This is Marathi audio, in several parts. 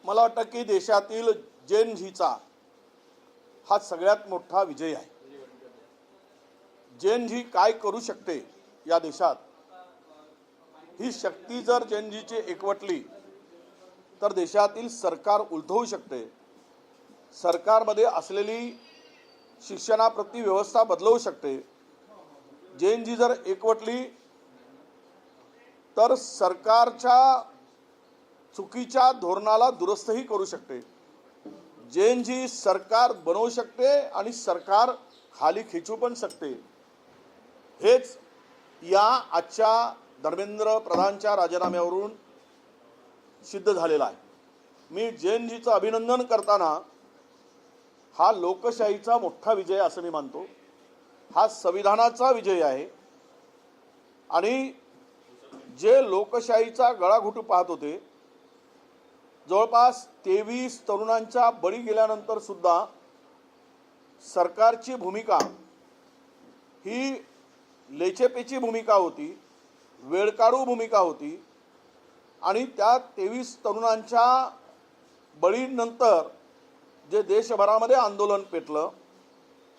मला वाटतं की देशातील जेन झीचा हा सगळ्यात मोठा विजय आहे। जेन झी काय करू शकते या देशात, ही शक्ती जर जेन झीची एकवटली तर देशातील सरकार उलटवू शकते। सरकारमध्ये असलेली शिक्षणाप्रती व्यवस्था बदलवू शकते। जेन झी जर एकवटली तर सरकारच्या चुकीच्या धोरणाला दुरुस्तही करू शकते। जेन झी सरकार बनवू शकते आणि सरकार खाली खिचू पण शकते। हेच या आजच्या धर्मेंद्र प्रधानच्या राजीनाम्यावरून सिद्ध झालेला आहे। मी जेन झीचं अभिनंदन करताना हा लोकशाहीचा मोठा विजय असं मी मानतो। हा संविधानाचा विजय आहे आणि जे लोकशाहीचा गळाघोटू पाहत होते, जवळपास 23 तरुणांच्या बळी गेल्यानंतर सुद्धा सरकारची भूमिका ही लेचेपेची भूमिका होती, वेळकाढू भूमिका होती आणि त्या 23 तरुणांच्या बळीनंतर जे देशभरामध्ये आंदोलन पेटलं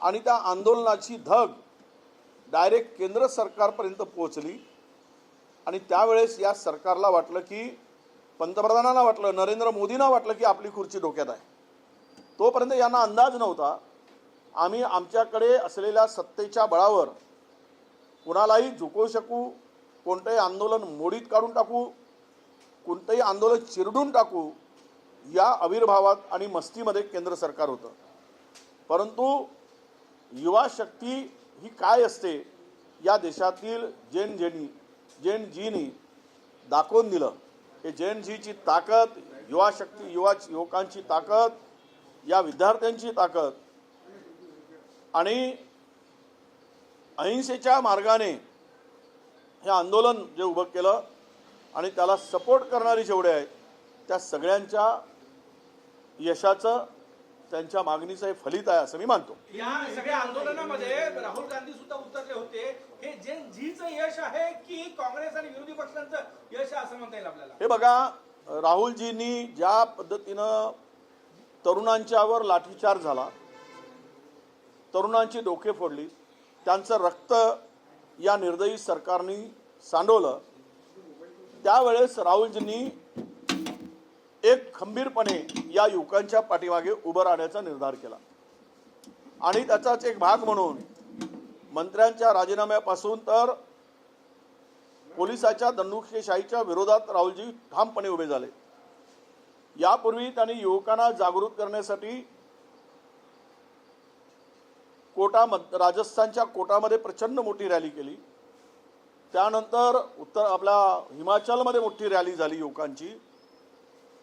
आणि त्या आंदोलनाची धग डायरेक्ट केंद्र सरकारपर्यंत पोहोचली आणि त्यावेळेस या सरकारला वाटलं की पंतप्रधानांना वाटलं, नरेंद्र मोदींना वाटलं की आपली खुर्ची धोक्यात आहे। तोपर्यंत यांना अंदाज नव्हता आम्ही आमच्याकडे असलेल्या सत्तेच्या बळावर कुणालाही झुकवू शकू, कोणतेही आंदोलन मोडीत काढून टाकू, कोणतेही आंदोलन चिरडून टाकू, या आविर्भावात आणि मस्तीमध्ये केंद्र सरकार होतं। परंतु युवा शक्ती ही काय असते या देशातील जेन झीनी दाखवून दिलं। हे जेन झीची ताकद, युवा शक्ती, युवकांची ताकद, या विद्यार्थ्यांची ताकद आणि अहिंसेच्या मार्गाने हे आंदोलन जे उभं केलं आणि त्याला सपोर्ट करणारे जेवढे आहेत त्या सगळ्यांच्या यशाचं, त्यांच्या मागणीचं हे फलित आहे असं मी मानतो। या सगळ्या आंदोलनामध्ये राहुल गांधी सुद्धा उतरले होते। हे जेन झीचं यश आहे की काँग्रेस आणि विरोधी पक्षांचं यश आहे असं म्हणता येईल आपल्याला? हे बघा, राहुलजींनी ज्या पद्धतीनं तरुणांच्यावर लाठीचार्ज झाला, तरुणांची डोके फोडली, त्यांचं रक्त या निर्दयी सरकारने सांडवलं, त्यावेळेस राहुलजींनी एक खंबीरपणे या युवकांच्या पाठीमागे उभं राहण्याचा निर्धार केला आणि त्याचाच एक भाग म्हणून मंत्र्यांच्या राजीनाम्यापासून तर पोलिसाच्या दंडुकेशाहीच्या विरोधात राहुलजी ठामपणे उभे झाले। यापूर्वी त्यांनी युवकांना जागृत करण्यासाठी राजस्थानच्या कोटामध्ये प्रचंड मोठी रॅली केली। त्यानंतर आपल्या हिमाचलमध्ये मोठी रॅली झाली युवकांची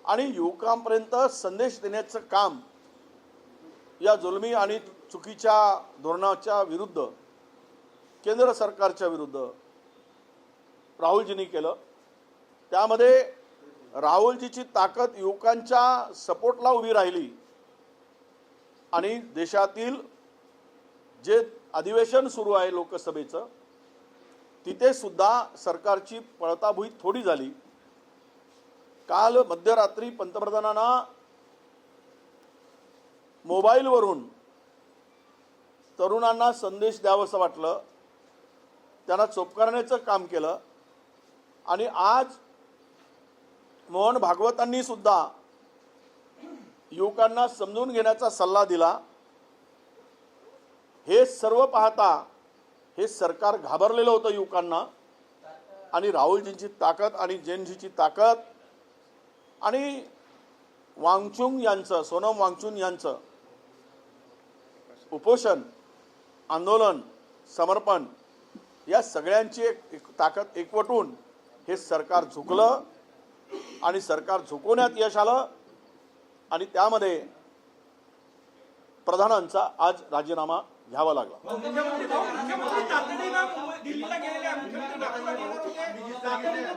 आणि युवकांपर्यंत संदेश देण्याचं काम या जुलमी आणि चुकीच्या धोरणाच्या विरुद्ध, केंद्र सरकारच्या विरुद्ध राहुलजींनी केलं। त्यामध्ये राहुलजीची ताकद युवकांच्या सपोर्टला उभी राहिली आणि देशातील जे अधिवेशन सुरू आहे लोकसभेचं, तिथे सुद्धा सरकारची पळताभुई थोडी झाली। काल मध्यरात्री पंतप्रधानांना मोबाईलवरून तरुणांना संदेश द्यावंसं वाटलं, त्यांना चोपकारण्याचं काम केलं आणि आज मोहन भागवतांनी सुद्धा युवकांना समजून घेण्याचा सल्ला दिला। हे सर्व पाहता हे सरकार घाबरलेलं होतं युवकांना आणि राहुलजींची ताकद आणि जेन झीची ताकद आणि वांगचुक यांचं, सोनम वांगचुक यांचं उपोषण, आंदोलन, समर्पण, या सगळ्यांची एक ताकद एकवटून हे सरकार झुकलं आणि सरकार झुकवण्यात यश आलं आणि त्यामध्ये प्रधानांचा आज राजीनामा घ्यावा लागला।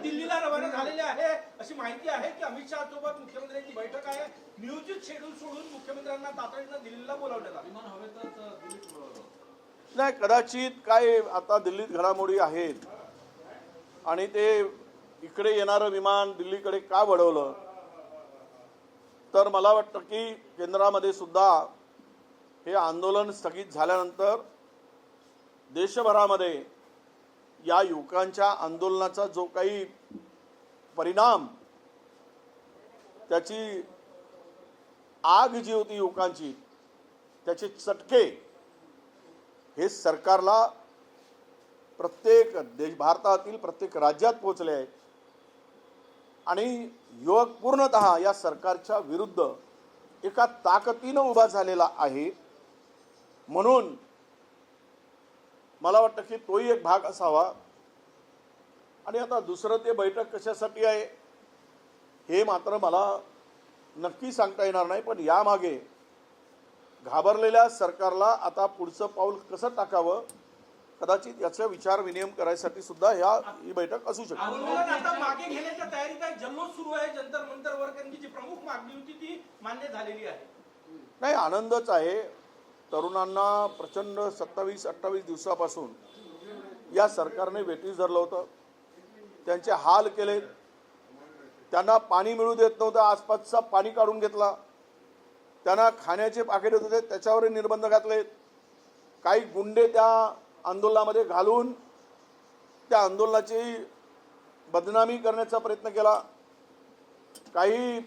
दिल्लीला रवाना झालेले आहे अशी माहिती आहे की अमित शहा सोबत मुख्यमंत्र्यांची बैठक आहे। नियोजित शेड्यूल सोडून मुख्यमंत्र्यांना तातडीनं दिल्लीला बोलावण्यात आलं। नाही, कदाचित काय आता दिल्लीत घडामोडी आहेत आणि ते इकडे येणारं विमान दिल्लीकडे का वळवलं तर मला वाटतं की केंद्रामध्ये सुद्धा हे आंदोलन स्थगित झाल्यानंतर देशभरामध्ये या युवकांच्या आंदोलनाचा जो काही परिणाम, त्याची आग जी होती युवकांची, त्याचे चटके हे सरकारला प्रत्येक भारतातील प्रत्येक राज्यात पोहोचले आहेत आणि युवक पूर्णतः या सरकारच्या विरुद्ध एका ताकदीनं उभा झालेला आहे. म्हणून मला वाटतं की तोही एक भाग असावा. आणि आता दुसरं ते बैठक कशासाठी आहे हे मात्र मला नक्की सांगता येणार नाही, पण यामागे घाबरलेल्या सरकारला आता पुढचं पाऊल कसं टाकावं कदाचित याचा विचार विनिमय करायसाठी सुद्धा ही बैठक असू शकते. आंदोलन आता मागे घेण्याच्या तयारीत आहे. जल्लोष सुरू आहे जंतर मंतरवर, कारण की जी प्रमुख मागणी होती ती मान्य झालेली आहे. नाही, आनंदच आहे. तरुणांना प्रचंड 27-28 दिवसापासून या सरकारने वेठीस धरलं होतं, त्यांचे हाल केले, त्यांना पाणी मिळू देत नव्हतं, आसपासचा पाणी काढून घेतला, त्यांना खाण्याचे पाकिट होते त्याच्यावर निर्बंध घातले, काही गुंडे त्या आंदोलनामध्ये घालून त्या आंदोलनाची बदनामी करण्याचा प्रयत्न केला, काही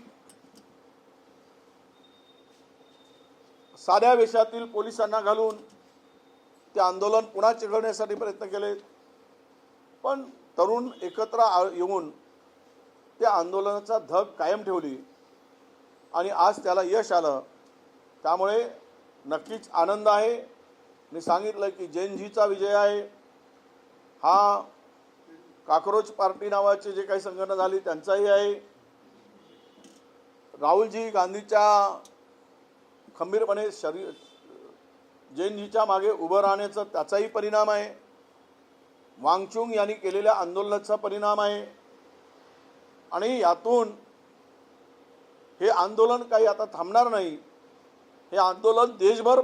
साध्या वेशातील पोलिसांना घालून ते आंदोलन पुन्हा चिघळण्यासाठी प्रयत्न केले. पण तरुण एकत्र येऊन त्या आंदोलनाचा धग कायम ठेवली आणि आज त्याला यश आलं. त्यामुळे नक्कीच आनंद आहे. मी सांगितलं की जेएनजीचा विजय आहे, हा काक्रोच पार्टी नावाची जे काही संघटना झाली त्यांचाही आहे, राहुलजी गांधीच्या खंबीरपणे जेएनजीच्या मागे उभं राहण्याचा त्याचाही परिणाम आहे, वांगचुक यांनी केलेल्या आंदोलनाचा परिणाम आहे. आणि यातून हे आंदोलन काही आता थांबणार नाही. हे आंदोलन देशभर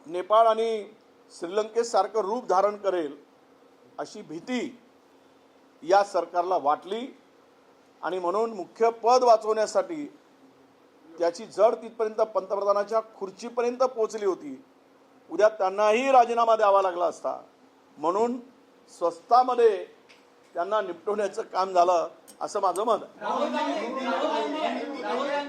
नेपाळ आणि श्रीलंकेसारखं रूप धारण करेल अशी भीती या सरकारला वाटली आणि म्हणून मुख्य पद वाचवण्यासाठी त्याची जड तिथपर्यंत पंतप्रधानाच्या खुर्चीपर्यंत पोहोचली होती. उद्या त्यांनाही राजीनामा द्यावा लागला असता. म्हणून स्वस्तामध्ये त्यांना निपटवण्याचं काम झालं असं माझं मत आहे. राहुल गांधी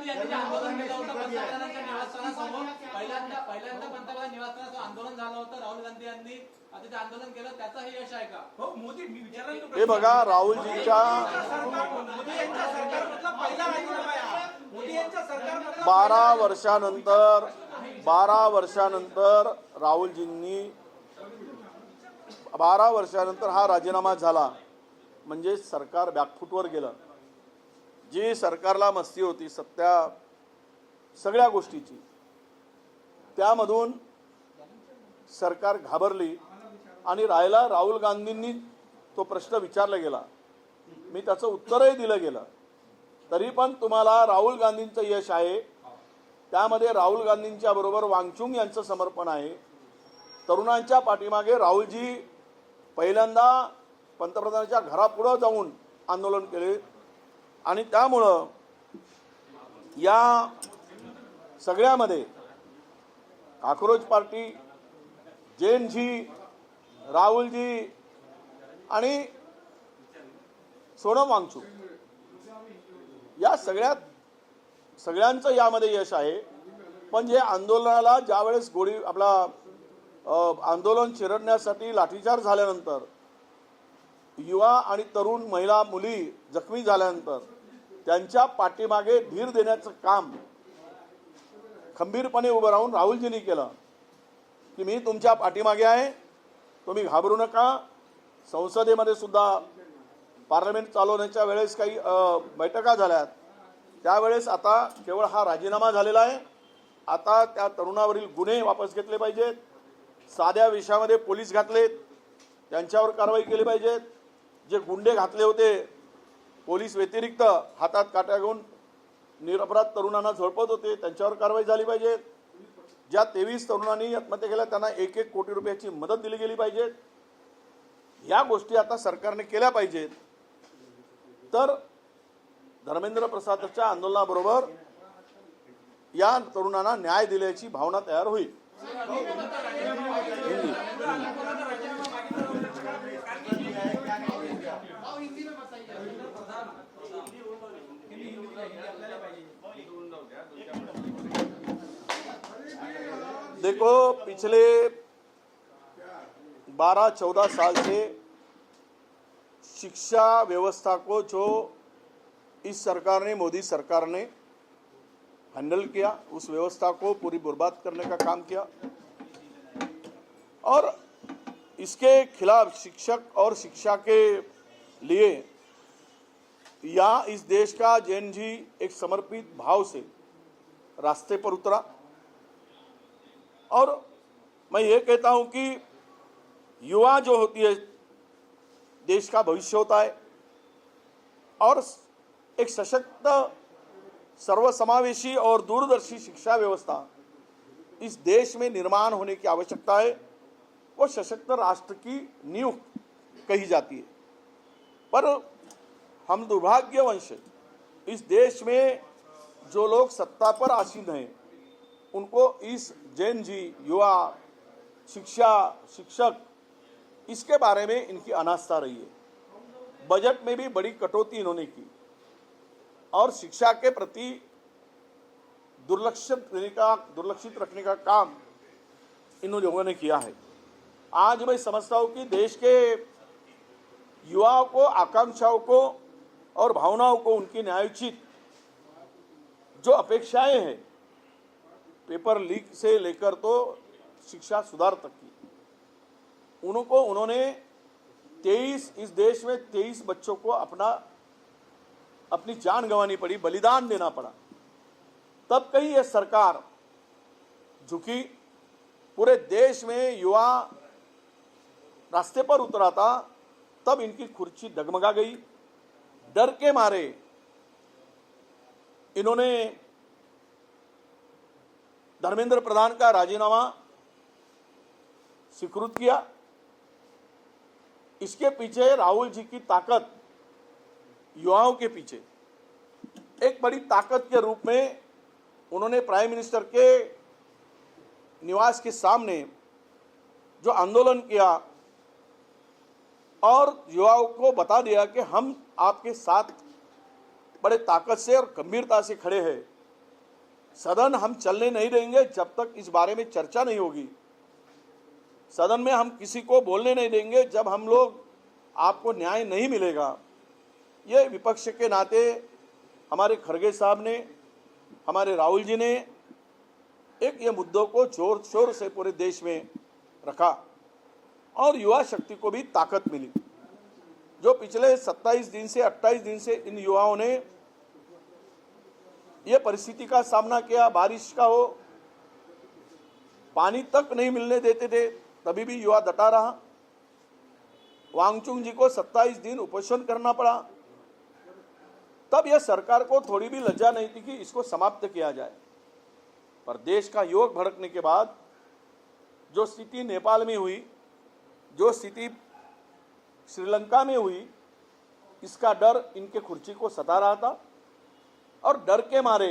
यांनी आंदोलन केलं होतं पंतप्रधानांच्या निवासस्थानासमोर, पहिल्यांदा पंतप्रधान निवासस्थानासमोर आंदोलन झालं होतं. राहुल गांधी यांनी आता ते आंदोलन केलं, त्याचं हे यश आहे का? हो, मोदी मी विचारलं हे बघा, राहुलजींच्या मोदी यांच्या सरकारमधला पहिला राजीनामा आहे. मोदी यांच्या सरकारमधला 12 वर्षानंतर राहुलजींनी 12 वर्षानंतर हा राजीनामा झाला म्हणजे सरकार बॅकफुटवर गेलं. जी सरकारला मस्ती होती सगळ्या गोष्टीची, त्यामधून सरकार घाबरली आणि राहुल गांधींनी तो प्रश्न विचारला गेला, मी त्याचं उत्तरही दिलं गेलं. तरी पण तुम्हाला राहुल गांधींचं यश आहे, त्यामध्ये राहुल गांधींच्या बरोबर वांगचुक यांचं समर्पण आहे. तरुणांच्या पाठीमागे राहुलजी पहिल्यांदा पंतप्रधानाच्या घरापुढं जाऊन आंदोलन केले आणि त्यामुळं या सगळ्यामध्ये काक्रोच पार्टी, जेएनजी, राहुलजी आणि सोनम वांगचुक या सगळ्यांचं यामध्ये यश आहे. पण जे आंदोलनाला ज्यावेळेस आंदोलन चिरडण्यासाठी लाठीचार्ज झाल्यानंतर, युवा आणि तरुण महिला मुली जखमी झाल्यानंतर त्यांच्या पाठीमागे धीर देण्याचं काम खंबीरपणे उभं राहून राहुलजींनी केलं की मी तुमच्या पाठीमागे आहे, तुम्ही घाबरू नका. संसदेमध्ये सुद्धा पार्लमेंट चालवण्याच्या वेळेस काही बैठका झाल्यात, त्यावेळेस आता केवळ हा राजीनामा झालेला आहे. आता त्या तरुणावरील गुन्हे वापस घेतले पाहिजेत, साध्या विषयामध्ये पोलीस घातलेत त्यांच्यावर कारवाई केली पाहिजेत, जे गुंडे घातले होते पोलीस व्यतिरिक्त हातात काट्या घेऊन निरपराध तरुणांना झोडपत होते त्यांच्यावर कारवाई झाली पाहिजे. ज्या 23 तरुणांनी आत्महत्या केल्या त्यांना 1-1 कोटी रुपयाची मदत दिली गेली पाहिजे. या गोष्टी आता सरकारने केल्या पाहिजेत. तर धर्मेंद्र प्रसादच्या आंदोलनाबरोबर या तरुणांना न्याय दिल्याची भावना तयार होईल. हिंदी. देखो, पिछले 12-14 साल से शिक्षा व्यवस्था को जो इस सरकार ने, मोदी सरकार ने हैंडल किया, उस व्यवस्था को पूरी बर्बाद करने का काम किया और इसके खिलाफ शिक्षक और शिक्षा के लिए या इस देश का जैन जी एक समर्पित भाव से रास्ते पर उतरा. और मैं ये कहता हूं कि युवा जो होती है देश का भविष्य होता है और एक सशक्त, सर्वसमावेशी और दूरदर्शी शिक्षा व्यवस्था इस देश में निर्माण होने की आवश्यकता है. वो सशक्त राष्ट्र की नींव कही जाती है. पर हम दुर्भाग्यवश इस देश में जो लोग सत्ता पर आसीन हैं उनको इस जैन जी, युवा, शिक्षा, शिक्षक, इसके बारे में इनकी अनास्था रही है. बजट में भी बड़ी कटौती इन्होंने की और शिक्षा के प्रति दुर्लक्षित रखने का काम इन लोगों ने किया है. आज मैं समझता हूं कि देश के युवाओं को, आकांक्षाओं को और भावनाओं को उनकी न्यायोचित जो अपेक्षाएं हैं, पेपर लीक से लेकर तो शिक्षा सुधार तक की, उन्होंने 23 इस देश में 23 बच्चों को अपनी जान गंवानी पड़ी, बलिदान देना पड़ा. तब कहीं यह सरकार झुकी. पूरे देश में युवा रास्ते पर उतरा था, तब इनकी कुर्सी डगमगा गई. डर के मारे इन्होंने धर्मेंद्र प्रधान का राजीनामा स्वीकृत किया. इसके पीछे राहुल जी की ताकत, युवाओं के पीछे एक बड़ी ताकत के रूप में उन्होंने प्राइम मिनिस्टर के निवास के सामने जो आंदोलन किया और युवाओं को बता दिया कि हम आपके साथ बड़े ताकत से और गंभीरता से खड़े हैं. सदन हम चलने नहीं देंगे जब तक इस बारे में चर्चा नहीं होगी. सदन में हम किसी को बोलने नहीं देंगे जब हम लोग आपको न्याय नहीं मिलेगा. ये विपक्ष के नाते हमारे खड़गे साहब ने, हमारे राहुल जी ने एक ये मुद्दों को जोर शोर से पूरे देश में रखा और युवा शक्ति को भी ताकत मिली. जो पिछले 27 दिन से 28 दिन से इन युवाओं ने ये परिस्थिति का सामना किया, बारिश का हो, पानी तक नहीं मिलने देते थे, तभी भी युवा डटा रहा. वांगचुक जी को 27 दिन उपोषण करना पड़ा. तब यह सरकार को थोड़ी भी लज्जा नहीं थी कि इसको समाप्त किया जाए. पर देश का युवक भड़कने के बाद जो स्थिति नेपाल में हुई, जो स्थिति श्रीलंका में हुई, इसका डर इनके कुर्सी को सता रहा था और डर के मारे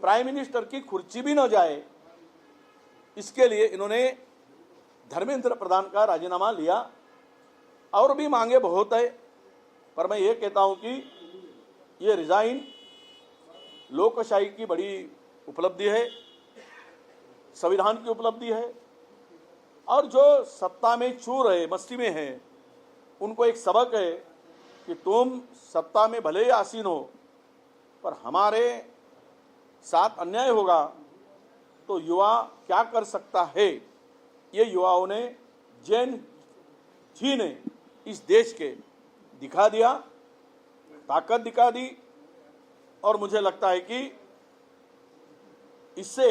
प्राइम मिनिस्टर की कुर्सी भी न जाए, इसके लिए इन्होंने धर्मेंद्र प्रधान का राजीनामा लिया. और भी मांगे बहुत है, पर मैं ये कहता हूं कि ये रिजाइन लोकशाही की बड़ी उपलब्धि है, संविधान की उपलब्धि है और जो सत्ता में चूर है, मस्ती में है, उनको एक सबक है कि तुम सत्ता में भले ही आसीन हो, पर हमारे साथ अन्याय होगा तो युवा क्या कर सकता है, ये युवाओं ने, जैन जी ने इस देश के दिखा दिया, ताकत दिखा दी. और मुझे लगता है कि इससे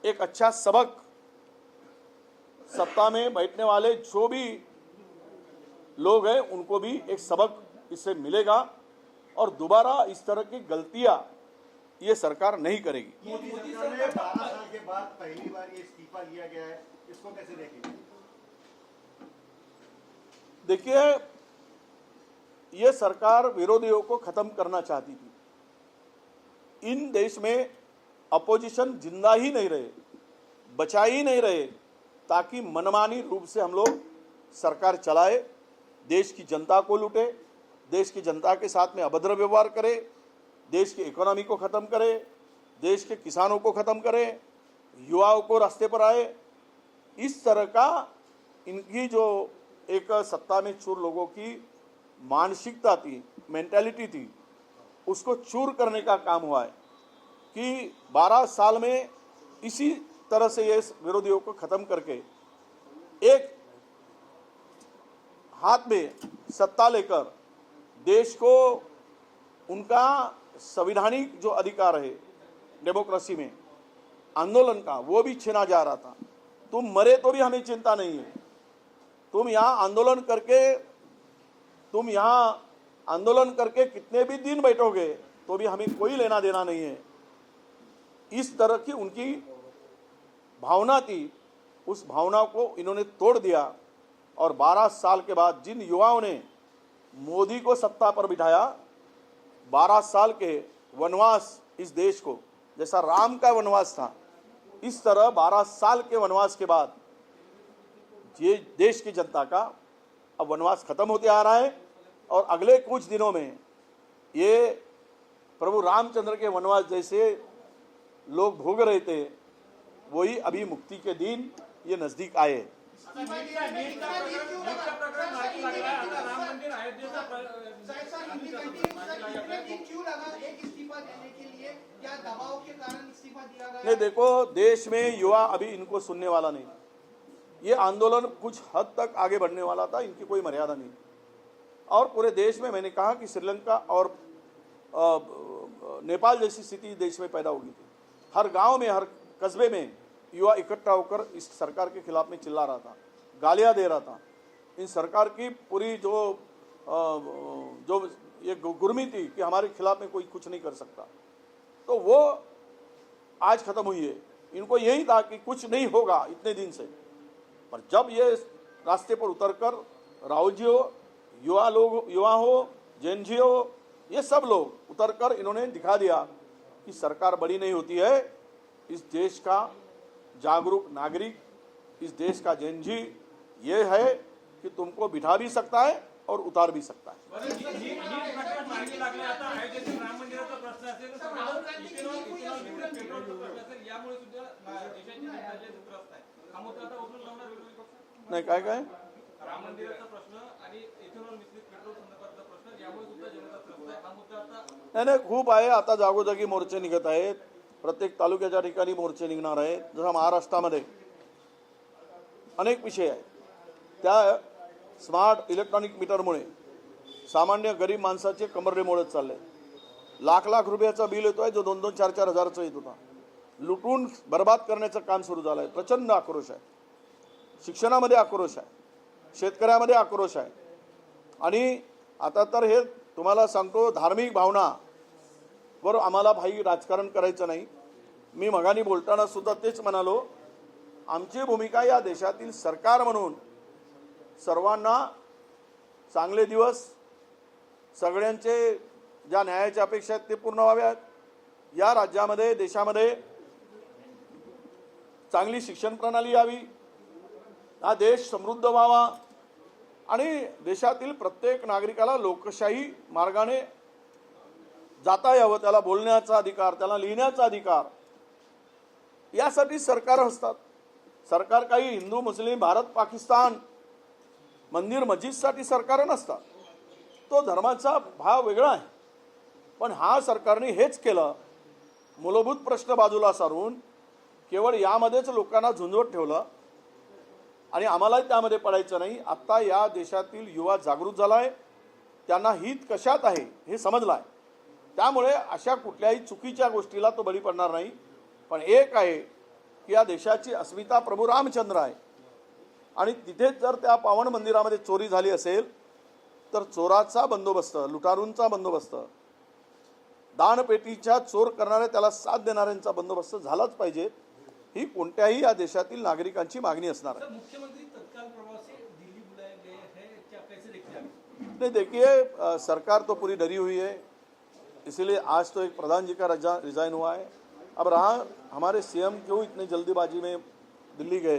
एक अच्छा सबक सत्ता में बैठने वाले जो भी लोग हैं उनको भी एक सबक इससे मिलेगा और दोबारा इस तरह की गलतियां ये सरकार नहीं करेगी. मोदी सरकार ने 12 साल के बाद पहली बार ये इस्तीफा लिया गया है, इसको कैसे देखेंगे? देखिए, ये सरकार विरोधियों को खत्म करना चाहती थी। इन देश में अपोजिशन जिंदा ही नहीं रहे, बचा ही नहीं रहे, ताकि मनमानी रूप से हम लोग सरकार चलाए, देश की जनता को लूटे, देश की जनता के साथ में अभद्र व्यवहार करे, देश की इकोनॉमी को ख़त्म करे, देश के किसानों को ख़त्म करे, युवाओं को रास्ते पर आए। इस तरह का इनकी जो एक सत्ता में चूर लोगों की मानसिकता थी, मेंटालिटी थी, उसको चूर करने का काम हुआ है कि 12 साल में इसी तरह से ये विरोधियों को ख़त्म करके एक हाथ में सत्ता लेकर देश को उनका संवैधानिक जो अधिकार है डेमोक्रेसी में आंदोलन का, वो भी छीना जा रहा था। तुम मरे तो भी हमें चिंता नहीं है, तुम यहाँ आंदोलन करके कितने भी दिन बैठोगे तो भी हमें कोई लेना देना नहीं है। इस तरह की उनकी भावना थी, उस भावना को इन्होंने तोड़ दिया। और 12 साल के बाद जिन युवाओं ने मोदी को सत्ता पर बिठाया, 12 साल के वनवास इस देश को, जैसा राम का वनवास था, इस तरह 12 साल के वनवास के बाद ये देश की जनता का अब वनवास खत्म होते आ रहा है। और अगले कुछ दिनों में ये प्रभु रामचंद्र के वनवास जैसे लोग भोग रहे थे, वही अभी मुक्ति के दिन ये नजदीक आए। नहीं, देखो, देश में युवा अभी इनको सुनने वाला नहीं। ये आंदोलन कुछ हद तक आगे बढ़ने वाला था, इनकी कोई मर्यादा नहीं। और पूरे देश में मैंने कहा कि श्रीलंका और नेपाल जैसी स्थिति देश में पैदा होगी थी। हर गांव में, हर कस्बे में युवा इकट्ठा होकर इस सरकार के खिलाफ में चिल्ला रहा था, गालियां दे रहा था। इन सरकार की पूरी जो ये गुर्मी थी कि हमारे खिलाफ में कोई कुछ नहीं कर सकता, तो वो आज खत्म हुई है। इनको यही था कि कुछ नहीं होगा इतने दिन से, पर जब ये रास्ते पर उतरकर राहुल जी हो, युवा हो, जैन जी हो, ये सब लोग उतरकर इन्होंने दिखा दिया कि सरकार बड़ी नहीं होती है। इस देश का जागरूक नागरिक, इस देश का जैन जी ये है कि तुमको बिठा भी सकता है और उतार भी सकता है। नाही काय काय राम मंदिराचा प्रश्न आणि इथेनॉल मिश्रित पेट्रोल संदर्भातला प्रश्न, यामुळे सुद्धा जनता त्रस्त आहे। हा मुद्दा आता नाही खूप आहे। आता जागोजागी मोर्चे निघत आहेत, प्रत्येक तालुक्याच्या ठिकाणी मोर्चे निघणार आहेत। जसं महाराष्ट्रामध्ये अनेक विषय आहेत, त्या स्मार्ट इलेक्ट्रॉनिक मीटरमुळे सामान्य गरीब माणसाचे कंबरडे मोडत चालले। लाख लाख रुपयाचा बिल येतोय, जो 2-2, 4-4 हजाराचा येत होता। लुटून बर्बाद करण्याचं काम सुरू झालं आहे। प्रचंड आक्रोश आहे, शिक्षणामध्ये आक्रोश आहे, शेतकऱ्यामध्ये आक्रोश आहे। आणि आता तर हे तुम्हाला सांगतो, धार्मिक भावनावर आम्हाला भाई राजकारण करायचं नाही। मी मगानी बोलताना सुद्धा तेच म्हणालो, आमची भूमिका या देशातील सरकार म्हणून सर्वांना चांगले दिवस, सगळ्यांचे ज्या न्यायाच्या अपेक्षा आहेत ते पूर्ण व्हाव्यात, या राज्यामध्ये देशामध्ये चांगली शिक्षण प्रणाली यावी, हा देश समृद्ध व्हावा आणि देशातील प्रत्येक नागरिकाला लोकशाही मार्गाने जाता यावं, त्याला बोलण्याचा अधिकार, त्याला लिहिण्याचा अधिकार, यासाठी सरकार असतात। सरकार काही हिंदू मुस्लिम भारत पाकिस्तान मंदिर मस्जिदसाठी सरकार नसतात, तो धर्माचा भाव वेगळा आहे। पण हा सरकारने हेच केलं, मूलभूत प्रश्न बाजूला सारून केवळ यामध्येच लोकांना झुंजवत ठेवलं आणि आम्हालाही त्यामध्ये पडायचं नाही। आता या देशातील युवा जागृत झाला आहे, त्यांना हित कशात आहे हे समजलं आहे, त्यामुळे अशा कुठल्याही चुकीच्या गोष्टीला तो बळी पडणार नाही। पण एक आहे की या देशाची अस्मिता प्रभू रामचंद्र आहे आणि तिथेच जर त्या पावन मंदिरामध्ये चोरी झाली असेल तर चोराचा बंदोबस्त, लुटारूंचा बंदोबस्त, दानपेटीच्या चोर करणाऱ्या त्याला साथ देणाऱ्यांचा बंदोबस्त झालाच पाहिजे, ही कोणत्याही या देशातील नागरिकांची मागणी असणार आहे। मुख्यमंत्री तत्काल प्रभाव से दिल्ली बुलाए गए हैं, क्या कैसे देखते हैं? नहीं देखिए, सरकार तो पूरी डरी हुई है, इसीलिए आज तो एक प्रधान जी का रिजाइन हुआ है। अब रहा हमारे सीएम क्यों इतनी जल्दीबाजी में दिल्ली गए,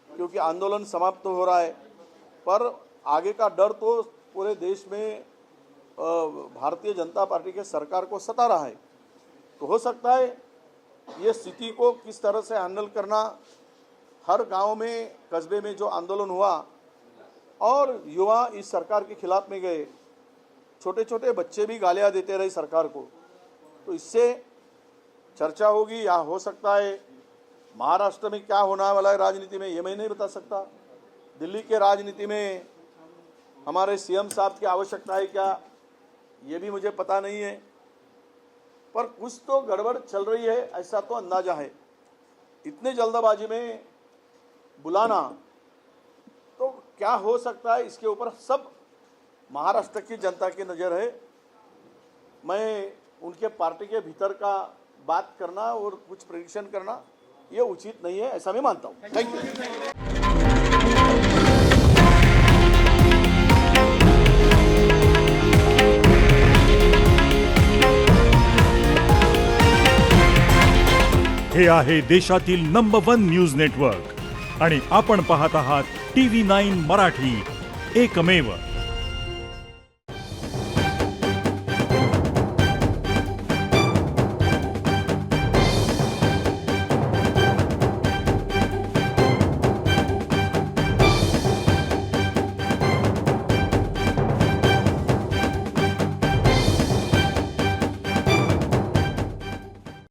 क्योंकि आंदोलन समाप्त तो हो रहा है, पर आगे का डर तो पूरे देश में भारतीय जनता पार्टी के सरकार को सता रहा है। तो हो सकता है ये स्थिति को किस तरह से हैंडल करना, हर गांव में कस्बे में जो आंदोलन हुआ और युवा इस सरकार के खिलाफ में गए, छोटे छोटे बच्चे भी गालियां देते रहे सरकार को, तो इससे चर्चा होगी। या हो सकता है महाराष्ट्र में क्या होने वाला है राजनीति में, ये मैं नहीं बता सकता। दिल्ली के राजनीति में हमारे सीएम साहब की आवश्यकता है क्या, ये भी मुझे पता नहीं है, पर कुछ तो गड़बड़ चल रही है ऐसा तो अंदाजा है। इतने जल्दबाजी में बुलाना तो क्या हो सकता है, इसके ऊपर सब महाराष्ट्र की जनता की नज़र है। मैं उनके पार्टी के भीतर का बात करना और कुछ प्रेडिक्शन करना ये उचित नहीं है, ऐसा मैं मानता हूँ। Thank you. हे आहे देशातील नंबर 1 न्यूज नेटवर्क आणि आपण पाहत आहात TV9 मराठी, एकमेव।